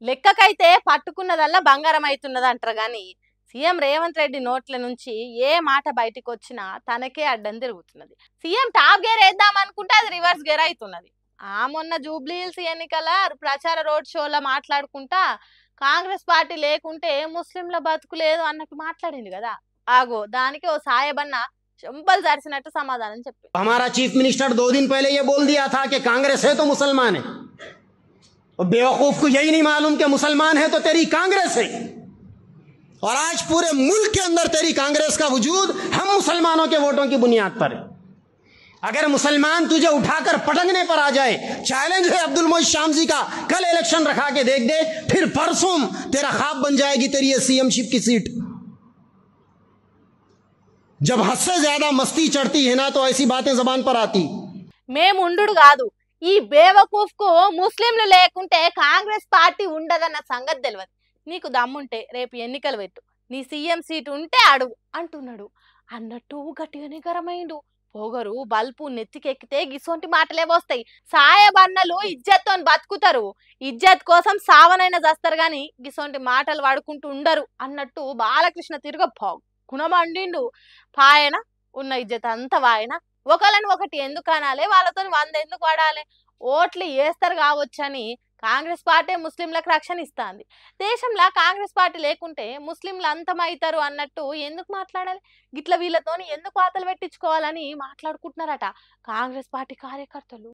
లెక్కకైతే పట్టుకున్నదల్లా బంగారం అవుతున్నది అంటారు గాని సీఎం రేవంత్ రెడ్డి నోట్ల నుంచి ఏ మాట బయటికి వచ్చినా తనకే అడ్డం తిరుగుతున్నది. సీఎం టాప్ గేర్ వేద్దాం అనుకుంటే అది రివర్స్ గేర్ అవుతున్నది. మొన్న జూబ్లీహిల్స్ ఎన్నికల ప్రచార రోడ్ షోలో మాట్లాడుకుంటా కాంగ్రెస్ పార్టీ లేకుంటే ముస్లింల బతుకు లేదు అన్నట్టు మాట్లాడింది కదా. దానికి ఓ సాయబన్న चंपल जारिसिनट्टु समाधान చెప్పి हमारा चीफ मिनिस्टर 2 दिन पहले ये बोल दिया था कि कांग्रेस है तो मुसलमान है, और बेवकूफ को यही नहीं मालूम कि मुसलमान है तो तेरी कांग्रेस है। और आज पूरे मुल्क के अंदर तेरी कांग्रेस का वजूद हम मुसलमानों के वोटों की बुनियाद पर है। अगर मुसलमान तुझे उठाकर पटकने पर आ जाए, चैलेंज है अब्दुल मोइज शामजी का, कल इलेक्शन रखा के देख दे, फिर परसों तेरा ख्वाब बन जाएगी तेरी ये सीएमशिप की सीट। जब हद से ज्यादा मस्ती चढ़ती है ना तो ऐसी बातें जबान पर आती। మేముండుడు కాదు, ఈ బేవకూఫ్ కు ముస్లింలు లేకుంటే కాంగ్రెస్ పార్టీ ఉండదన్న సంగతి తెలియదు. నీకు దమ్ముంటే రేపు ఎన్నికలు పెట్టు, నీ సీఎం సీటు ఉంటే అడుగు అంటున్నాడు. అన్నట్టు గట్టిగానే గరమైండు. పొగరు బల్పు నెత్తికెక్కితే గిసొంటి మాటలే వస్తాయి. సాయబన్నలు ఇజ్జత్తో బతుకుతారు, ఇజ్జత్ కోసం సావనైనా చేస్తారు గాని గిసొంటి మాటలు వాడుకుంటూ ఉండరు అన్నట్టు బాలకృష్ణ తిరుగ గుణమండిండు. పాయన ఉన్న ఇజ్జత్ అంతా వాయన. ఒకళ్ళని ఒకటి ఎందుకు అనాలి, వాళ్ళతో 100 ఎందుకు వాడాలి? ఓట్లు వేస్తారు కావచ్చని కాంగ్రెస్ పార్టీ ముస్లింలకు రక్షణ ఇస్తుంది. దేశంలో కాంగ్రెస్ పార్టీ లేకుంటే ముస్లింలు అంతమవుతారు అన్నట్టు ఎందుకు మాట్లాడాలి? గిట్ల వీళ్ళతోని ఎందుకు వాతలు పెట్టించుకోవాలని మాట్లాడుకుంటున్నారట కాంగ్రెస్ పార్టీ కార్యకర్తలు.